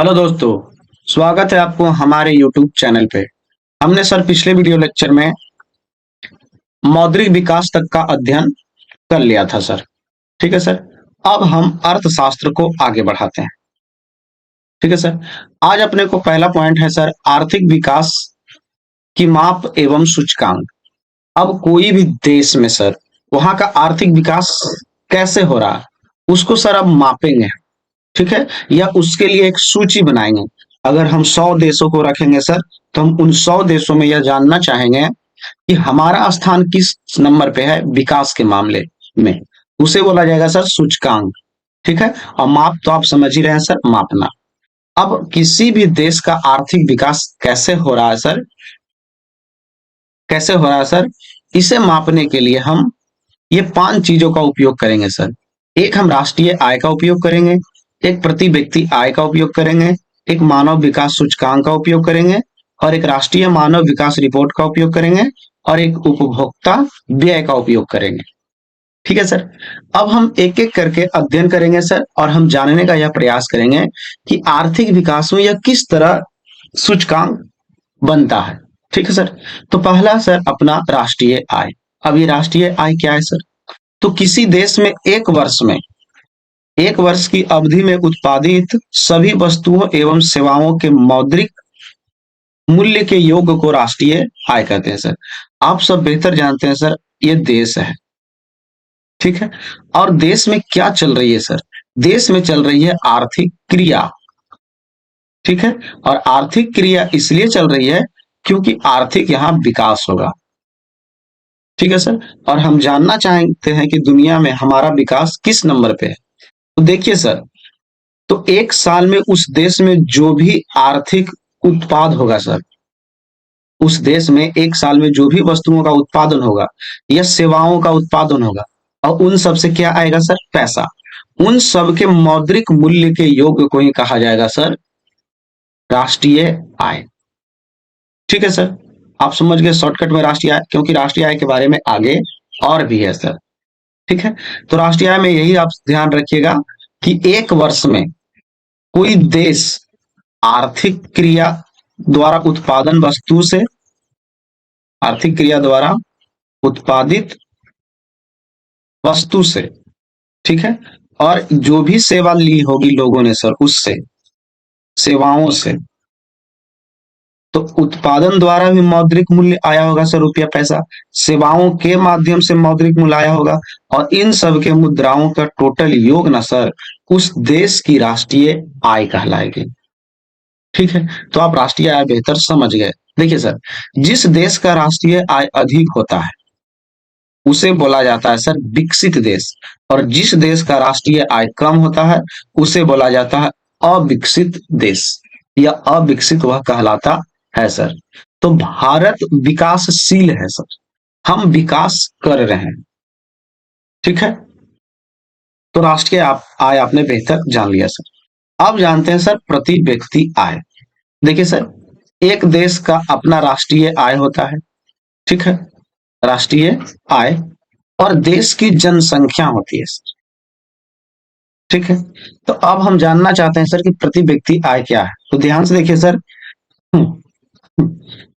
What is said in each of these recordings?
Hello दोस्तों। स्वागत है आपको हमारे YouTube चैनल पे। हमने सर पिछले वीडियो लेक्चर में मौद्रिक विकास तक का अध्ययन कर लिया था सर। ठीक है सर। अब हम अर्थशास्त्र को आगे बढ़ाते हैं। ठीक है सर। आज अपने को पहला पॉइंट है सर आर्थिक विकास की माप एवं सूचकांक। अब कोई भी देश में सर वहां का आर्थिक विकास कैसे हो रहा है उसको सर अब मापेंगे। ठीक है। या उसके लिए एक सूची बनाएंगे। अगर हम 100 देशों को रखेंगे सर तो हम उन 100 देशों में यह जानना चाहेंगे कि हमारा स्थान किस नंबर पे है विकास के मामले में। उसे बोला जाएगा सर सूचकांक। ठीक है। और माप तो आप समझ ही रहे हैं सर, मापना। अब किसी भी देश का आर्थिक विकास कैसे हो रहा है सर, कैसे हो रहा है सर, इसे मापने के लिए हम ये 5 चीजों का उपयोग करेंगे सर। एक हम राष्ट्रीय आय का उपयोग करेंगे, एक प्रति व्यक्ति आय का उपयोग करेंगे, एक मानव विकास सूचकांक का उपयोग करेंगे, और एक राष्ट्रीय मानव विकास रिपोर्ट का उपयोग करेंगे, और एक उपभोक्ता व्यय का उपयोग करेंगे। ठीक है सर। अब हम एक एक करके अध्ययन करेंगे सर, और हम जानने का यह प्रयास करेंगे कि आर्थिक विकास में यह किस तरह सूचकांक बनता है। ठीक है सर। तो पहला सर अपना राष्ट्रीय आय। अब ये राष्ट्रीय आय क्या है सर? तो किसी देश में एक वर्ष की अवधि में उत्पादित सभी वस्तुओं एवं सेवाओं के मौद्रिक मूल्य के योग को राष्ट्रीय आय कहते हैं सर। आप सब बेहतर जानते हैं सर, ये देश है। ठीक है। और देश में क्या चल रही है सर? देश में चल रही है आर्थिक क्रिया। ठीक है। और आर्थिक क्रिया इसलिए चल रही है क्योंकि आर्थिक यहां विकास होगा। ठीक है सर। और हम जानना चाहते हैं कि दुनिया में हमारा विकास किस नंबर पे है। तो देखिए सर, तो एक साल में उस देश में जो भी आर्थिक उत्पाद होगा सर, उस देश में एक साल में जो भी वस्तुओं का उत्पादन होगा या सेवाओं का उत्पादन होगा, और उन सब से क्या आएगा सर? पैसा। उन सब के मौद्रिक मूल्य के योग को ही कहा जाएगा सर राष्ट्रीय आय। ठीक है सर। आप समझ गए शॉर्टकट में राष्ट्रीय आय, क्योंकि राष्ट्रीय आय के बारे में आगे और भी है सर। ठीक है। तो राष्ट्रीय आय में यही आप ध्यान रखिएगा कि एक वर्ष में कोई देश आर्थिक क्रिया द्वारा उत्पादन वस्तु से, आर्थिक क्रिया द्वारा उत्पादित वस्तु से, ठीक है, और जो भी सेवा ली होगी लोगों ने सर उससे, सेवाओं से, तो उत्पादन द्वारा भी मौद्रिक मूल्य आया होगा सर, रुपया पैसा। सेवाओं के माध्यम से मौद्रिक मूल्य आया होगा, और इन सब के मुद्राओं का टोटल योग ना सर उस देश की राष्ट्रीय आय कहलाएगी। ठीक है। तो आप राष्ट्रीय आय बेहतर समझ गए। देखिए सर, जिस देश का राष्ट्रीय आय अधिक होता है उसे बोला जाता है सर विकसित देश, और जिस देश का राष्ट्रीय आय कम होता है उसे बोला जाता है अविकसित देश, या अविकसित वह कहलाता है सर। तो भारत विकासशील है सर, हम विकास कर रहे हैं। ठीक है। तो राष्ट्रीय आय आपने बेहतर जान लिया सर। अब जानते हैं सर प्रति व्यक्ति आय। देखिए सर, एक देश का अपना राष्ट्रीय आय होता है। ठीक है। राष्ट्रीय आय, और देश की जनसंख्या होती है सर। ठीक है। तो अब हम जानना चाहते हैं सर कि प्रति व्यक्ति आय क्या है। तो ध्यान से देखिए सर,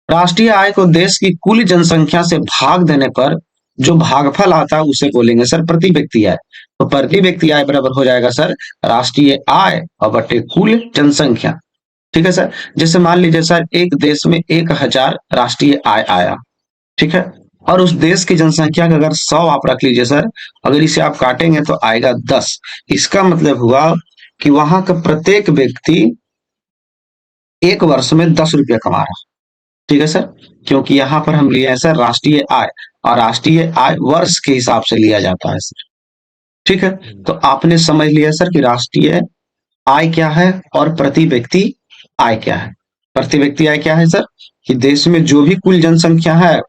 राष्ट्रीय आय को देश की कुल जनसंख्या से भाग देने पर जो भागफल आता है उसे बोलेंगे सर प्रति व्यक्ति आय। तो प्रति व्यक्ति आय बराबर हो जाएगा सर राष्ट्रीय आय और बटे कुल जनसंख्या। ठीक है सर। जैसे मान लीजिए सर एक देश में 1000 राष्ट्रीय आय आया। ठीक है। और उस देश की जनसंख्या का अगर 100 आप रख लीजिए सर, अगर इसे आप काटेंगे तो आएगा 10। इसका मतलब हुआ कि वहां का प्रत्येक व्यक्ति एक वर्ष में 10 रुपया कमा रहा है। ठीक है सर। क्योंकि यहाँ पर हम लिए हैं सर राष्ट्रीय आय, और राष्ट्रीय आय वर्ष के हिसाब से लिया जाता है सर। ठीक है। तो आपने समझ लिया सर कि राष्ट्रीय आय क्या है और प्रति व्यक्ति आय क्या है। प्रति व्यक्ति आय क्या है सर? कि देश में जो भी कुल जनसंख्या है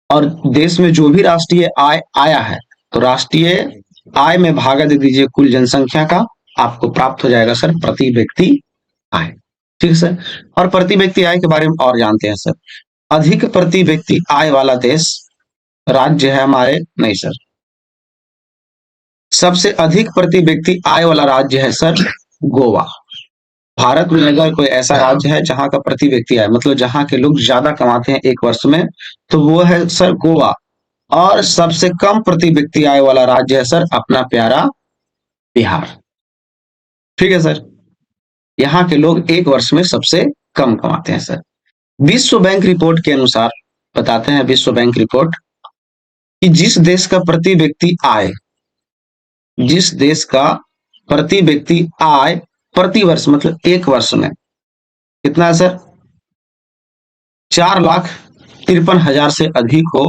और देश में जो भी राष्ट्रीय आय आया है, तो राष्ट्रीय आय में भागा दे दीजिए कुल जनसंख्या का, आपको प्राप्त हो जाएगा सर प्रति व्यक्ति आय। ठीक है सर। और प्रति व्यक्ति आय के बारे में और जानते हैं सर, अधिक प्रति व्यक्ति आय वाला देश राज्य है हमारे, नहीं सर, सबसे अधिक प्रति व्यक्ति आय वाला राज्य है सर गोवा। भारत में अगर कोई ऐसा राज्य है जहां का प्रति व्यक्ति आय मतलब जहां के लोग ज्यादा कमाते हैं एक वर्ष में, तो वो है सर गोवा। और सबसे कम प्रति व्यक्ति आय वाला राज्य है सर अपना प्यारा बिहार। ठीक है सर, यहाँ के लोग एक वर्ष में सबसे कम कमाते हैं सर। विश्व बैंक रिपोर्ट के अनुसार बताते हैं, विश्व बैंक रिपोर्ट, कि जिस देश का प्रति व्यक्ति आय, जिस देश का प्रति व्यक्ति आय प्रति वर्ष मतलब एक वर्ष में कितना है सर, 4,53,000 से अधिक हो,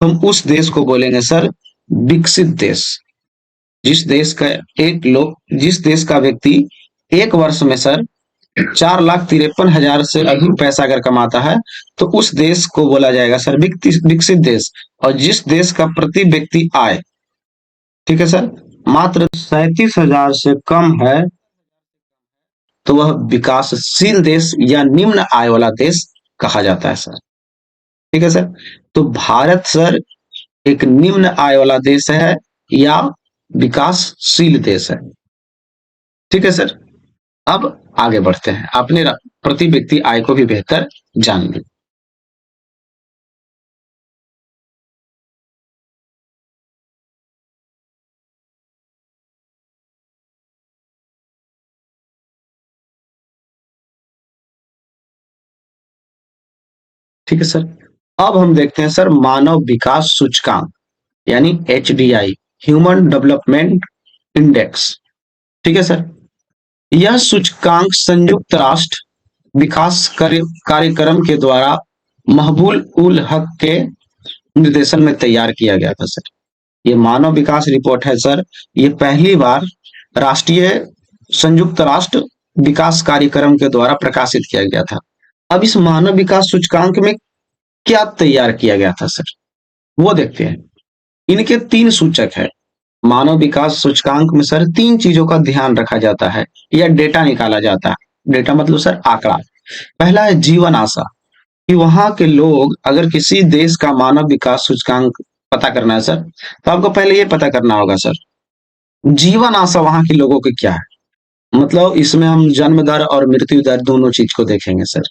तो हम उस देश को बोलेंगे सर विकसित देश। जिस देश का व्यक्ति एक वर्ष में सर 4,53,000 से अधिक पैसा अगर कमाता है, तो उस देश को बोला जाएगा सर विकसित देश। और जिस देश का प्रति व्यक्ति आय, ठीक है सर, मात्र 37,000 से कम है, तो वह विकासशील देश या निम्न आय वाला देश कहा जाता है सर। ठीक है सर, तो भारत सर एक निम्न आय वाला देश है या विकासशील देश है। ठीक है सर, अब आगे बढ़ते हैं, अपने प्रति व्यक्ति आय को भी बेहतर जान ली। ठीक है सर, अब हम देखते हैं सर मानव विकास सूचकांक यानी HDI, ह्यूमन डेवलपमेंट इंडेक्स। ठीक है सर, यह सूचकांक संयुक्त राष्ट्र विकास कार्यक्रम के द्वारा महबूल उल हक के निर्देशन में तैयार किया गया था सर। ये मानव विकास रिपोर्ट है सर, ये पहली बार राष्ट्रीय संयुक्त राष्ट्र विकास कार्यक्रम के द्वारा प्रकाशित किया गया था। अब इस मानव विकास सूचकांक में क्या तैयार किया गया था सर, वो देखते हैं। इनके 3 सूचक है। मानव विकास सूचकांक में सर 3 चीजों का ध्यान रखा जाता है या डेटा निकाला जाता है। डेटा मतलब सर आंकड़ा। पहला है जीवन आशा, कि वहां के लोग, अगर किसी देश का मानव विकास सूचकांक पता करना है सर, तो आपको पहले ये पता करना होगा सर जीवन आशा वहां के लोगों की क्या है। मतलब इसमें हम जन्म दर और मृत्यु दर दोनों चीज को देखेंगे सर।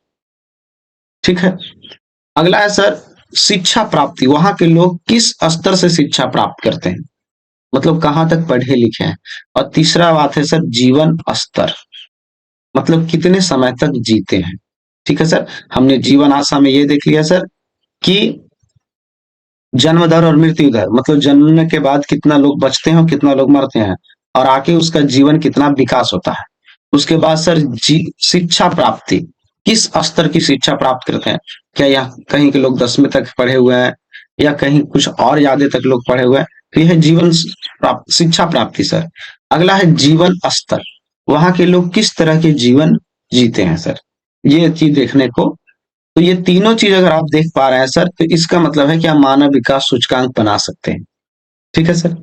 ठीक है, अगला है सर शिक्षा प्राप्ति, वहां के लोग किस स्तर से शिक्षा प्राप्त करते हैं, मतलब कहाँ तक पढ़े लिखे हैं। और तीसरा बात है सर जीवन स्तर, मतलब कितने समय तक जीते हैं। ठीक है सर, हमने जीवन आशा में ये देख लिया सर कि जन्म दर और मृत्यु दर, मतलब जन्मने के बाद कितना लोग बचते हैं और कितना लोग मरते हैं, और आके उसका जीवन कितना विकास होता है। उसके बाद सर शिक्षा प्राप्ति, किस स्तर की शिक्षा प्राप्त करते हैं, क्या यहाँ कहीं के लोग 10वीं तक पढ़े हुए हैं या कहीं कुछ और ज्यादा तक लोग पढ़े हुए हैं, तो यह जीवन शिक्षा प्राप्ति सर। अगला है जीवन स्तर, वहां के लोग किस तरह के जीवन जीते हैं सर, ये चीज देखने को। तो ये तीनों चीज अगर आप देख पा रहे हैं सर, तो इसका मतलब है कि हम मानव विकास सूचकांक बना सकते हैं। ठीक है सर,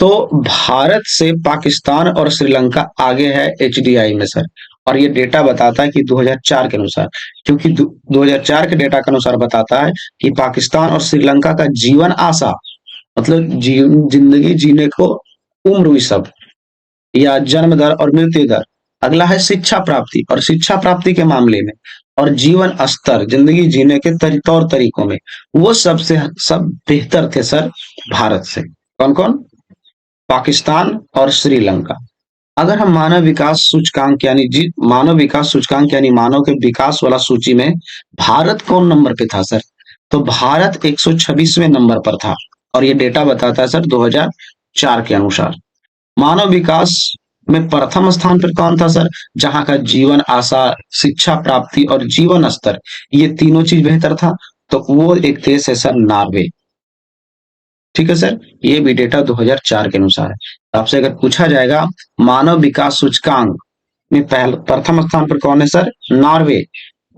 तो भारत से पाकिस्तान और श्रीलंका आगे है HDI में सर। और ये डेटा बताता है कि 2004 के अनुसार, क्योंकि 2004 के डेटा के अनुसार बताता है कि पाकिस्तान और श्रीलंका का जीवन आशा, मतलब जिंदगी जीने को उम्र हुई सब, या जन्म दर और मृत्यु दर। अगला है शिक्षा प्राप्ति, और शिक्षा प्राप्ति के मामले में और जीवन स्तर, जिंदगी जीने के तौर तरीकों में वो सबसे सब बेहतर थे सर भारत से। कौन कौन? पाकिस्तान और श्रीलंका। अगर हम मानव विकास सूचकांक यानी मानव विकास सूचकांक यानी मानव के विकास वाला सूची में भारत कौन नंबर पे था सर, तो भारत 126वें नंबर पर था। और ये डेटा बताता है सर 2004 के अनुसार। मानव विकास में प्रथम स्थान पर कौन था सर, जहां का जीवन आशा, शिक्षा प्राप्ति और जीवन स्तर, ये तीनों चीज बेहतर था, तो वो एक देश है सर नॉर्वे। ठीक है सर, ये भी डेटा 2004 के अनुसार है। आपसे अगर पूछा जाएगा मानव विकास सूचकांक में प्रथम स्थान पर कौन है सर, नॉर्वे,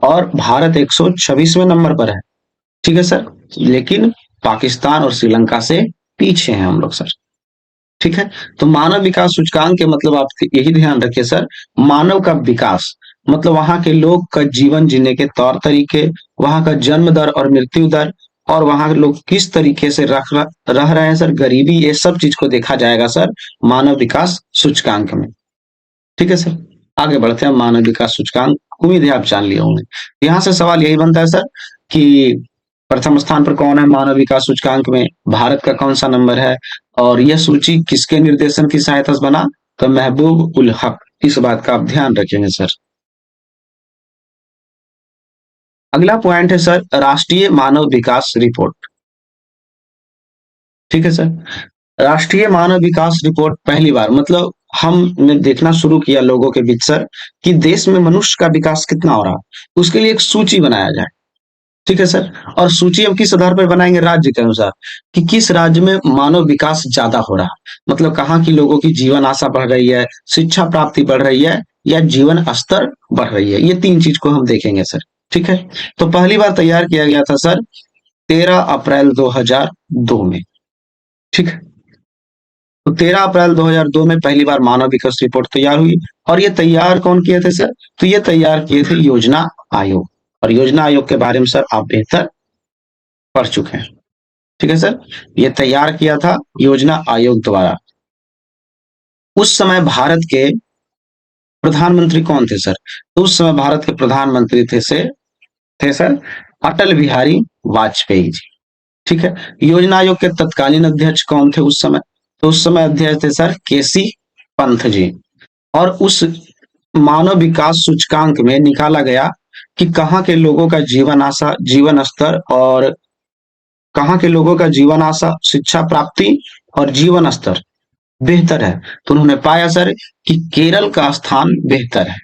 और भारत 126वें नंबर पर है। ठीक है सर, लेकिन पाकिस्तान और श्रीलंका से पीछे हैं हम लोग सर। ठीक है, तो मानव विकास सूचकांक के मतलब आप यही ध्यान रखिए सर, मानव का विकास मतलब वहां के लोग का जीवन जीने के तौर तरीके, वहां का जन्म दर और मृत्यु दर, और वहां के लोग किस तरीके से रह रहे हैं सर, गरीबी, ये सब चीज को देखा जाएगा सर मानव विकास सूचकांक में। ठीक है सर, आगे बढ़ते हैं मानव विकास सूचकांक। उम्मीद है आप जान लिए होंगे। यहाँ से सवाल यही बनता है सर कि प्रथम स्थान पर कौन है मानव विकास सूचकांक में, भारत का कौन सा नंबर है, और यह सूची किसके निर्देशन की सहायता से बना, तो महबूब उल हक। इस बात का आप ध्यान रखेंगे सर। अगला पॉइंट है सर राष्ट्रीय मानव विकास रिपोर्ट। ठीक है सर, राष्ट्रीय मानव विकास रिपोर्ट पहली बार मतलब हमने देखना शुरू किया लोगों के बीच सर कि देश में मनुष्य का विकास कितना हो रहा है, उसके लिए एक सूची बनाया जाए। ठीक है सर, और सूची हम किस आधार पर बनाएंगे, राज्य के अनुसार कि किस राज्य में मानव विकास ज्यादा हो रहा है, मतलब कहाँ की लोगों की जीवन आशा बढ़ रही है, शिक्षा प्राप्ति बढ़ रही है, या जीवन स्तर बढ़ रही है। ये तीन चीज को हम देखेंगे सर। ठीक है, तो पहली बार तैयार किया गया था सर 13 अप्रैल 2002 में। ठीक है, तो 13 अप्रैल 2002 में पहली बार मानव विकास रिपोर्ट तैयार हुई। और ये तैयार कौन किए थे सर, तो ये तैयार किए थे योजना आयोग। और योजना आयोग के बारे में सर आप बेहतर पढ़ चुके हैं। ठीक है सर, ये तैयार किया था योजना आयोग द्वारा। उस समय भारत के प्रधानमंत्री कौन थे सर, तो उस समय भारत के प्रधानमंत्री थे सर अटल बिहारी वाजपेयी जी। ठीक है, योजना आयोग के तत्कालीन अध्यक्ष कौन थे उस समय, तो उस समय अध्यक्ष थे सर केसी पंत जी। और उस मानव विकास सूचकांक में निकाला गया कि कहाँ के लोगों का जीवन आशा, जीवन स्तर, और कहाँ के लोगों का जीवन आशा, शिक्षा प्राप्ति और जीवन स्तर बेहतर है। तो उन्होंने पाया सर कि केरल का स्थान बेहतर है।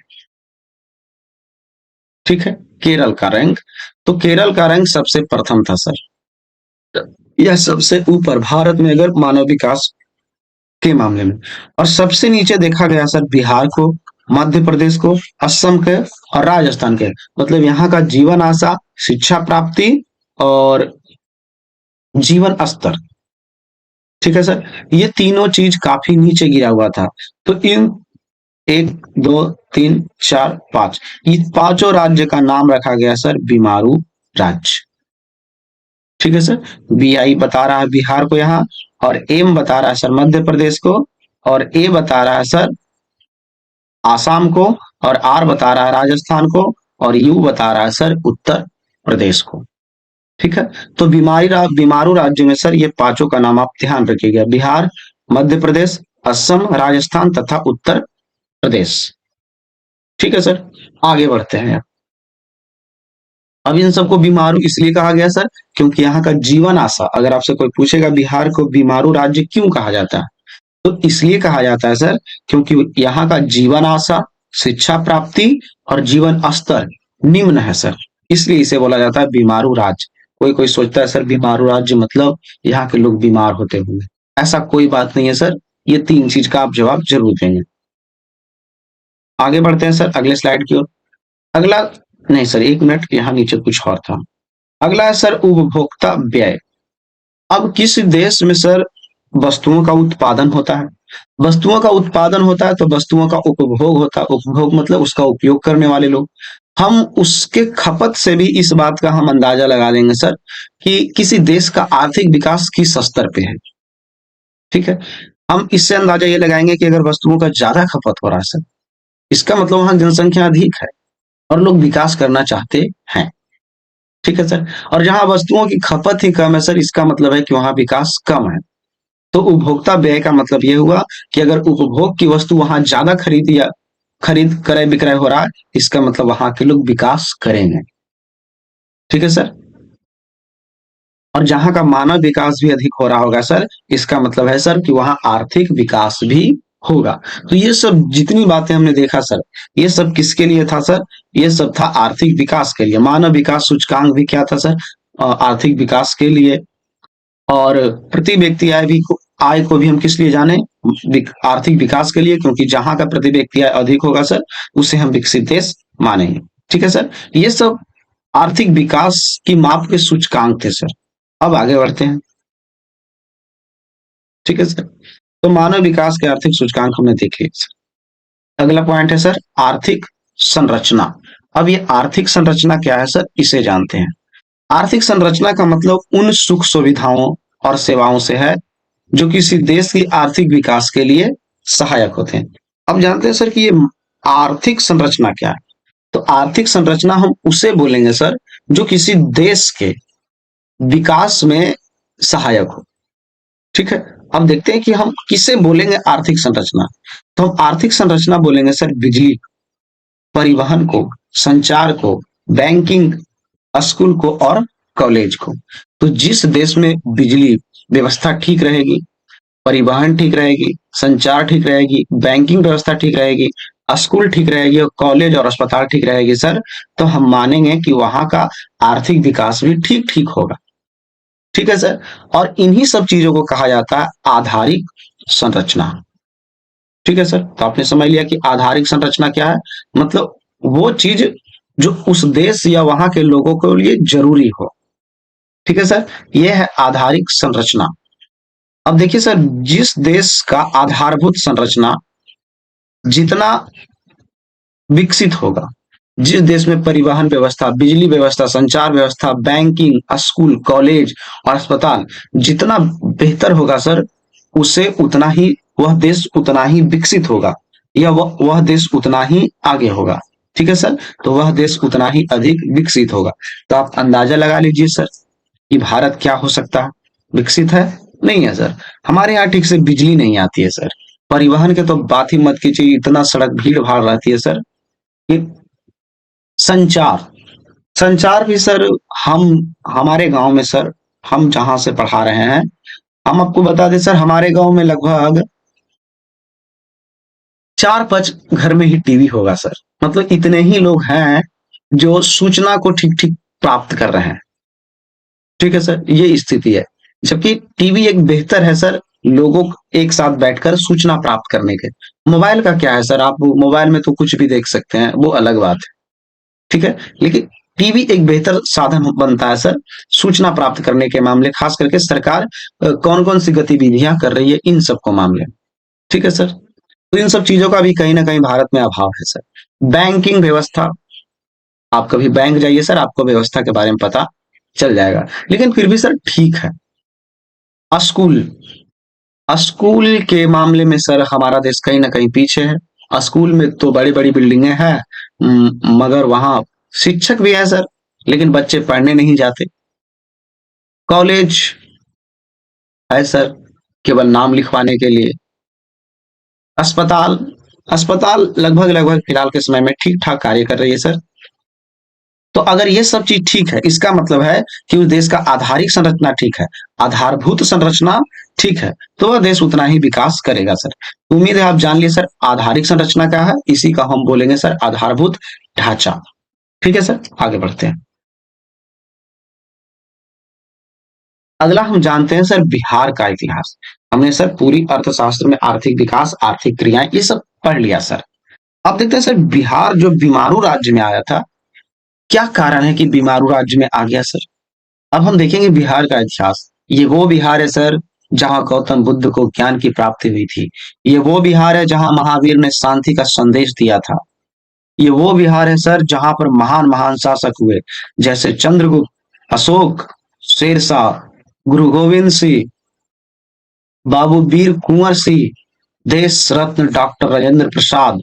ठीक है, केरल का रैंक, तो केरल का रैंक सबसे प्रथम था सर, यह सबसे ऊपर भारत में अगर मानव विकास के मामले में। और सबसे नीचे देखा गया सर बिहार को, मध्य प्रदेश को, असम के और राजस्थान के, मतलब यहाँ का जीवन आशा, शिक्षा प्राप्ति और जीवन स्तर। ठीक है सर, ये तीनों चीज काफी नीचे गिरा हुआ था। तो इन 1 2 3 4 5 ये पांचों राज्य का नाम रखा गया सर बीमारू राज्य। ठीक है सर, बी आई बता रहा है बिहार को यहाँ, और एम बता रहा है सर मध्य प्रदेश को, और ए बता रहा है सर आसाम को, और आर बता रहा है राजस्थान को, और यू बता रहा है सर उत्तर प्रदेश को। ठीक है, तो बीमारू राज्य में सर ये पांचों का नाम आप ध्यान रखिएगा, बिहार, मध्य प्रदेश, असम, राजस्थान तथा उत्तर प्रदेश। ठीक है सर, आगे बढ़ते हैं। अब इन सबको बीमारू इसलिए कहा गया सर क्योंकि यहाँ का जीवन आशा, अगर आपसे कोई पूछेगा बिहार को बीमारू राज्य क्यों कहा जाता है, तो इसलिए कहा जाता है सर क्योंकि यहाँ का जीवन आशा, शिक्षा प्राप्ति और जीवन स्तर निम्न है सर, इसलिए इसे बोला जाता है बीमारू राज्य। कोई कोई सोचता है सर बीमारू राज्य मतलब यहाँ के लोग बीमार होते होंगे, ऐसा कोई बात नहीं है सर। ये तीन चीज का आप जवाब जरूर देंगे। आगे बढ़ते हैं सर अगले स्लाइड की ओर। अगला, नहीं सर एक मिनट, यहाँ नीचे कुछ और था। अगला है सर उपभोक्ता व्यय। अब किस देश में सर वस्तुओं का उत्पादन होता है, वस्तुओं का उत्पादन होता है तो वस्तुओं का उपभोग होता है, उपभोग मतलब उसका उपयोग करने वाले लोग। हम उसके खपत से भी इस बात का हम अंदाजा लगा लेंगे सर कि किसी देश का आर्थिक विकास किस स्तर पे है। ठीक है, हम इससे अंदाजा ये लगाएंगे कि अगर वस्तुओं का ज्यादा खपत हो रहा है सर, इसका मतलब वहां जनसंख्या अधिक है और लोग विकास करना चाहते हैं। ठीक है सर, और जहां वस्तुओं की खपत ही कम है सर, इसका मतलब है कि वहां विकास कम है। तो उपभोक्ता व्यय का मतलब ये हुआ कि अगर उपभोग की वस्तु वहां ज्यादा खरीद क्रय विक्रय हो रहा है, इसका मतलब वहां के लोग विकास करेंगे। ठीक है सर, और जहां का मानव विकास भी अधिक हो रहा होगा सर, इसका मतलब है सर कि वहां आर्थिक विकास भी होगा। तो ये सब जितनी बातें हमने देखा सर, ये सब किसके लिए था सर, ये सब था आर्थिक विकास के लिए। मानव विकास सूचकांक भी क्या था सर, आर्थिक विकास के लिए। और प्रति व्यक्ति आय को भी हम किस लिए जाने, आर्थिक विकास के लिए, क्योंकि जहां का प्रति व्यक्ति आय अधिक होगा सर उसे हम विकसित देश मानेंगे। ठीक है सर, ये सब आर्थिक विकास की माप के सूचकांक थे सर। अब आगे बढ़ते हैं। ठीक है सर, तो मानव विकास के आर्थिक सूचकांक हमने देख लिए सर। अगला पॉइंट है सर आर्थिक संरचना। अब ये आर्थिक संरचना क्या है सर, इसे जानते हैं। आर्थिक संरचना का मतलब उन सुख सुविधाओं और सेवाओं से है जो किसी देश की आर्थिक विकास के लिए सहायक होते हैं। अब जानते हैं सर कि ये आर्थिक संरचना क्या है? तो आर्थिक संरचना हम उसे बोलेंगे सर जो किसी देश के विकास में सहायक हो। ठीक है, अब देखते हैं कि हम किसे बोलेंगे आर्थिक संरचना। तो हम आर्थिक संरचना बोलेंगे सर बिजली, परिवहन को, संचार को, बैंकिंग, स्कूल को और कॉलेज को। तो जिस देश में बिजली व्यवस्था ठीक रहेगी, परिवहन ठीक रहेगी, संचार ठीक रहेगी, बैंकिंग व्यवस्था ठीक रहेगी, स्कूल ठीक रहेगी और कॉलेज और अस्पताल ठीक रहेगी सर, तो हम मानेंगे कि वहां का आर्थिक विकास भी ठीक ठीक होगा। ठीक है सर, और इन्हीं सब चीजों को कहा जाता है आधारिक संरचना। ठीक है सर, तो आपने समझ लिया कि आधारिक संरचना क्या है, मतलब वो चीज जो उस देश या वहां के लोगों के लिए जरूरी हो। ठीक है सर, ये है आधारिक संरचना। अब देखिए सर, जिस देश का आधारभूत संरचना जितना विकसित होगा, जिस देश में परिवहन व्यवस्था, बिजली व्यवस्था, संचार व्यवस्था, बैंकिंग, स्कूल, कॉलेज और अस्पताल जितना बेहतर होगा सर, उसे उतना ही वह देश उतना ही विकसित होगा, या वह देश उतना ही आगे होगा। ठीक है सर, तो वह देश उतना ही अधिक विकसित होगा। तो आप अंदाजा लगा लीजिए सर कि भारत क्या हो सकता है, विकसित है? नहीं है सर, हमारे यहाँ ठीक से बिजली नहीं आती है सर, परिवहन के तो बात ही मत कीजिए, इतना सड़क भीड़ भाड़ रहती है सर। कि संचार, संचार भी सर, हम हमारे गांव में सर, हम जहां से पढ़ा रहे हैं, हम आपको बता दें सर, हमारे गांव में लगभग 4-5 घर में ही टीवी होगा सर। मतलब इतने ही लोग हैं जो सूचना को ठीक ठीक प्राप्त कर रहे हैं। ठीक है सर, ये स्थिति है। जबकि टीवी एक बेहतर है सर, लोगों को एक साथ बैठकर सूचना प्राप्त करने के। मोबाइल का क्या है सर, आप मोबाइल में तो कुछ भी देख सकते हैं, वो अलग बात है। ठीक है, लेकिन टीवी एक बेहतर साधन बनता है सर सूचना प्राप्त करने के मामले, खास करके सरकार कौन कौन सी गतिविधियां कर रही है इन सब को मामले में। ठीक है सर, तो इन सब चीजों का भी कहीं ना कहीं भारत में अभाव है सर। बैंकिंग व्यवस्था, आप कभी बैंक जाइए सर, आपको व्यवस्था के बारे में पता चल जाएगा, लेकिन फिर भी सर ठीक है। स्कूल, स्कूल के मामले में सर हमारा देश कहीं ना कहीं पीछे है। स्कूल में तो बड़ी बड़ी बिल्डिंगें हैं, मगर वहां शिक्षक भी है सर, लेकिन बच्चे पढ़ने नहीं जाते। कॉलेज है सर, केवल नाम लिखवाने के लिए। अस्पताल, अस्पताल लगभग लगभग फिलहाल के समय में ठीक ठाक कार्य कर रही है सर। तो अगर ये सब चीज ठीक है, इसका मतलब है कि उस देश का आधारिक संरचना ठीक है, आधारभूत संरचना ठीक है, तो वह देश उतना ही विकास करेगा सर। उम्मीद है आप जान लिए सर आधारिक संरचना क्या है, इसी का हम बोलेंगे सर आधारभूत ढांचा। ठीक है सर, आगे बढ़ते हैं। अगला हम जानते हैं सर बिहार का इतिहास। हमने सर पूरी अर्थशास्त्र में आर्थिक विकास, आर्थिक क्रियाएं, ये सब पढ़ लिया सर। अब देखते हैं सर बिहार जो बीमारू राज्य में आया था, क्या कारण है कि बीमारू राज्य में आ गया सर। अब हम देखेंगे बिहार का इतिहास। ये वो बिहार है सर जहां गौतम बुद्ध को ज्ञान की प्राप्ति हुई थी। ये वो बिहार है जहां महावीर ने शांति का संदेश दिया था। ये वो बिहार है सर जहां पर महान महान शासक हुए, जैसे चंद्रगुप्त, अशोक, शेरशाह, गुरु गोविंद सिंह, बाबू वीर कुंवर सिंह, देश रत्न डॉक्टर राजेंद्र प्रसाद।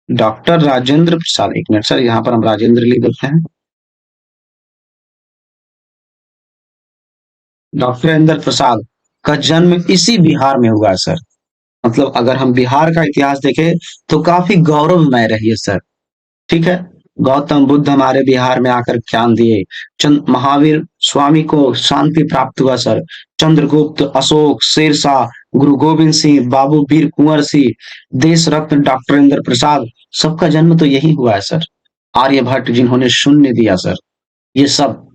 डॉक्टर राजेंद्र प्रसाद, एक मिनट सर, यहाँ पर हम राजेंद्र लिख देते हैं। डॉक्टर राजेंद्र प्रसाद का जन्म इसी बिहार में हुआ है सर। मतलब अगर हम बिहार का इतिहास देखें तो काफी गौरवमय रही है सर। ठीक है, गौतम बुद्ध हमारे बिहार में आकर ज्ञान दिए, चंद महावीर स्वामी को शांति प्राप्त हुआ सर, चंद्रगुप्त, अशोक, शेरशाह, गुरु गोविंद सिंह, बाबू वीर कुंवर सिंह, देश रत्न डॉक्टर राजेंद्र प्रसाद, सबका जन्म तो यही हुआ है सर। आर्यभट्ट जिन्होंने शून्य दिया सर, ये सब।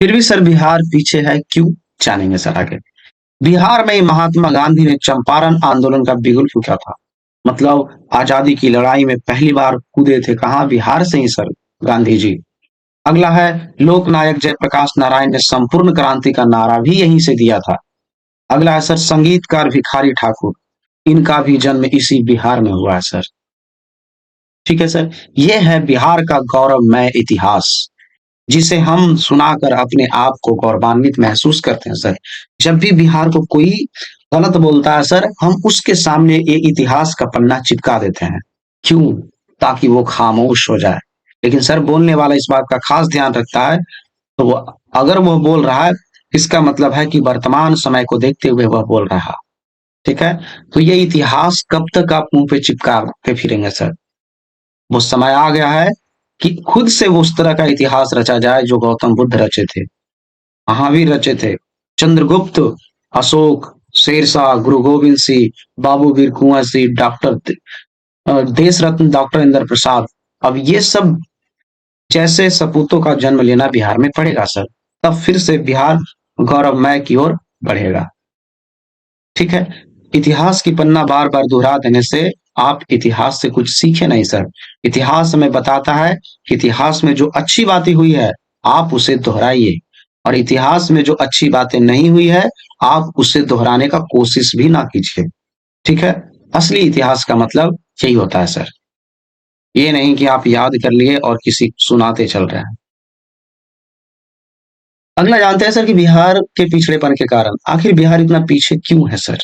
फिर भी सर बिहार पीछे है क्यों, जानेंगे सर आगे। बिहार में ही महात्मा गांधी ने चंपारण आंदोलन का बिगुल फूंका था। मतलब आजादी की लड़ाई में पहली बार कूदे थे कहाँ, बिहार से ही सर, गांधी जी। अगला है लोकनायक जयप्रकाश नारायण ने संपूर्ण क्रांति का नारा भी यहीं से दिया था। अगला है सर संगीतकार भिखारी ठाकुर, इनका भी जन्म इसी बिहार में हुआ है सर। ठीक है सर, ये है बिहार का गौरवमय इतिहास, जिसे हम सुनाकर अपने आप को गौरवान्वित महसूस करते हैं सर। जब भी बिहार को कोई गलत बोलता है सर, हम उसके सामने ये इतिहास का पन्ना चिपका देते हैं। क्यों? ताकि वो खामोश हो जाए। लेकिन सर बोलने वाला इस बात का खास ध्यान रखता है, तो वो अगर वो बोल रहा है, इसका मतलब है कि वर्तमान समय को देखते हुए वह बोल रहा है। ठीक है? तो ये इतिहास कब तक आप मुंह पे चिपका के फिरेंगे सर? वो समय आ गया है कि खुद से वो उस तरह का इतिहास रचा जाए जो गौतम बुद्ध रचे थे, महावीर रचे थे, चंद्रगुप्त, अशोक, शेरशाह, गुरु गोविंद सिंह, बाबू वीर कुंवर सिंह, देश रत्न डॉक्टर इंद्र प्रसाद। अब ये सब जैसे सपूतों का जन्म लेना बिहार में पड़ेगा सर, तब फिर से बिहार गौरवमय की ओर बढ़ेगा। ठीक है? इतिहास की पन्ना बार बार दोहरा देने से आप इतिहास से कुछ सीखे नहीं सर। इतिहास हमें बताता है कि इतिहास में जो अच्छी बातें हुई है आप उसे दोहराइए, और इतिहास में जो अच्छी बातें नहीं हुई है आप उसे दोहराने का कोशिश भी ना कीजिए। ठीक है? असली इतिहास का मतलब यही होता है सर, ये नहीं कि आप याद कर लिए और किसी को सुनाते चल रहे हैं। अगला जानते हैं सर कि बिहार के पिछड़ेपन के कारण, आखिर बिहार इतना पीछे क्यों है सर?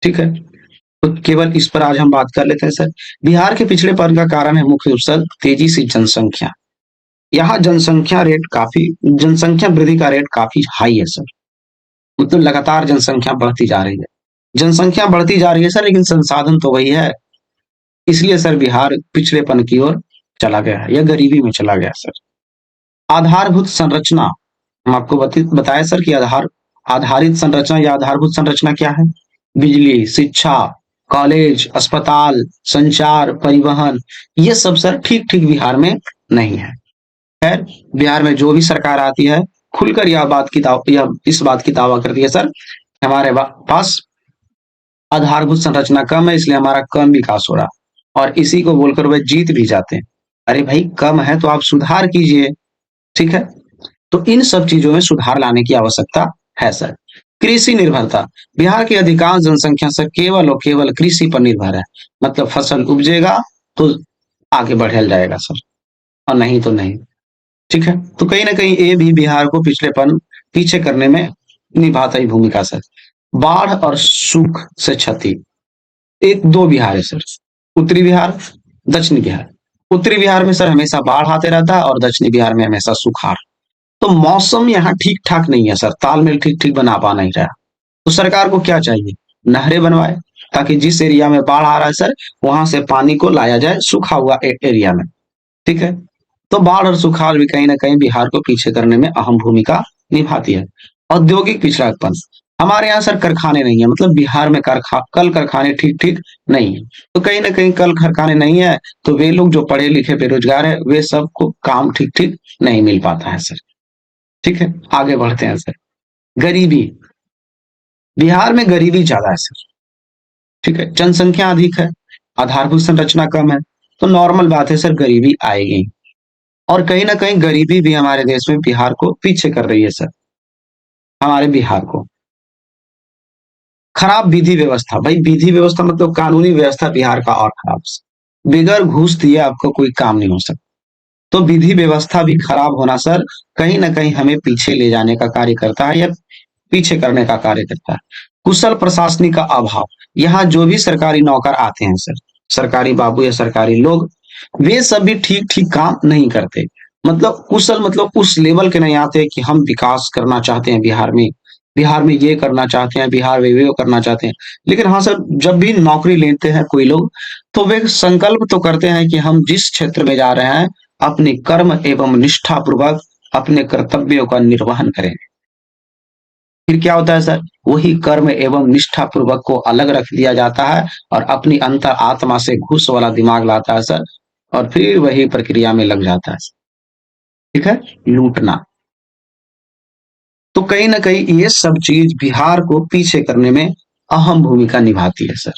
ठीक है, तो केवल इस पर आज हम बात कर लेते हैं सर। बिहार के पिछड़ेपन का कारण है मुख्य रूप से तेजी से जनसंख्या। यहाँ जनसंख्या वृद्धि का रेट काफी हाई है सर। मतलब लगातार जनसंख्या बढ़ती जा रही है। जनसंख्या बढ़ती जा रही है सर, लेकिन संसाधन तो वही है। इसलिए सर बिहार पिछड़ेपन की ओर चला गया है या गरीबी में चला गया सर। आधारभूत संरचना, हम आपको बताया सर कि आधारित संरचना या आधारभूत संरचना क्या है? बिजली, शिक्षा, कॉलेज, अस्पताल, संचार, परिवहन, ये सब सर ठीक ठीक बिहार में नहीं है। खैर, बिहार में जो भी सरकार आती है खुलकर यह इस बात की दावा करती है सर, हमारे पास आधारभूत संरचना कम है, इसलिए हमारा कम विकास हो रहा, और इसी को बोलकर वह जीत भी जाते हैं। अरे भाई, कम है तो आप सुधार कीजिए। ठीक है? तो इन सब चीजों में सुधार लाने की आवश्यकता है सर। कृषि निर्भरता, बिहार की अधिकांश जनसंख्या सर केवल और केवल कृषि पर निर्भर है। मतलब फसल उपजेगा तो आगे बढ़ल जाएगा सर, और नहीं तो नहीं। ठीक है? तो कहीं ना कहीं ये भी बिहार को पीछे करने में निभाता ही भूमिका सर। बाढ़ और सूख से क्षति, एक दो बिहार है सर, उत्तरी बिहार, दक्षिणी बिहार। उत्तरी बिहार में सर हमेशा बाढ़ आते रहता है, और दक्षिणी बिहार में हमेशा सुखाड़। तो मौसम यहाँ ठीक ठाक नहीं है सर, तालमेल ठीक ठीक बना पा नहीं रहा। तो सरकार को क्या चाहिए? नहरें बनवाए, ताकि जिस एरिया में बाढ़ आ रहा है सर वहां से पानी को लाया जाए सूखा हुआ एरिया में। ठीक है? तो बाढ़ और सुखाड़ भी कहीं ना कहीं बिहार को पीछे करने में अहम भूमिका निभाती है। औद्योगिक पिछड़ापन, हमारे यहाँ सर कारखाने नहीं है, मतलब बिहार में कल कारखाने ठीक ठीक नहीं है। तो कहीं ना कहीं कल कारखाने नहीं है, तो वे लोग जो पढ़े लिखे बेरोजगार है वे सबको काम ठीक ठीक नहीं मिल पाता है सर। ठीक है? आगे बढ़ते हैं सर। गरीबी, बिहार में गरीबी ज्यादा है सर। ठीक है? जनसंख्या अधिक है, आधारभूत संरचना कम है, तो नॉर्मल बात है सर, गरीबी आएगी। और कहीं ना कहीं गरीबी भी हमारे देश में बिहार को पीछे कर रही है सर, हमारे बिहार को। खराब विधि व्यवस्था, भाई विधि व्यवस्था मतलब कानूनी व्यवस्था बिहार का और खराब। बिगर घूस दिए आपको कोई काम नहीं हो सकता। तो विधि व्यवस्था भी खराब होना सर कहीं ना कहीं हमें पीछे ले जाने का कार्य करता है, या पीछे करने का कार्य करता है। कुशल प्रशासनिक का अभाव, यहाँ जो भी सरकारी नौकर आते हैं सर, सरकारी बाबू या सरकारी लोग, वे सब भी ठीक ठीक काम नहीं करते। मतलब कुशल मतलब उस लेवल के नहीं आते कि हम विकास करना चाहते हैं बिहार में, बिहार में ये करना चाहते हैं, बिहार में वो करना चाहते हैं। लेकिन हाँ सर, जब भी नौकरी लेते हैं कोई लोग, तो वे संकल्प तो करते हैं कि हम जिस क्षेत्र में जा रहे हैं अपने कर्म एवं निष्ठा पूर्वक अपने कर्तव्यों का निर्वहन करें। फिर क्या होता है सर, वही कर्म एवं निष्ठा पूर्वक को अलग रख दिया जाता है, और अपनी अंतर आत्मा से घुस वाला दिमाग लाता है सर, और फिर वही प्रक्रिया में लग जाता है। ठीक है? लूटना। तो कहीं ना कहीं ये सब चीज बिहार को पीछे करने में अहम भूमिका निभाती है सर।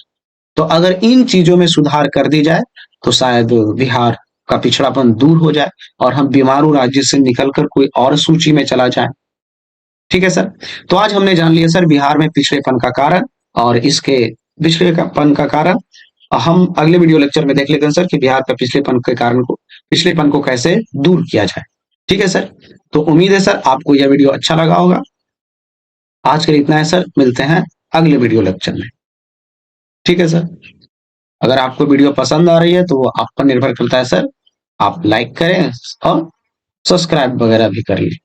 तो अगर इन चीजों में सुधार कर दी जाए तो शायद बिहार का पिछड़ापन दूर हो जाए, और हम बीमारू राज्य से निकलकर कोई और सूची में चला जाए। ठीक है सर? तो आज हमने जान लिया सर बिहार में पिछड़ेपन का कारण, और इसके पिछड़ेपन का कारण हम अगले वीडियो लेक्चर में देख लेते हैं सर कि बिहार का पिछड़ेपन को कैसे दूर किया जाए। ठीक है सर? तो उम्मीद है सर आपको यह वीडियो अच्छा लगा होगा। आज के लिए इतना है सर, मिलते हैं अगले वीडियो लेक्चर में। ठीक है सर। अगर आपको वीडियो पसंद आ रही है तो वो आप पर निर्भर करता है सर, आप लाइक करें और सब्सक्राइब वगैरह भी कर लें।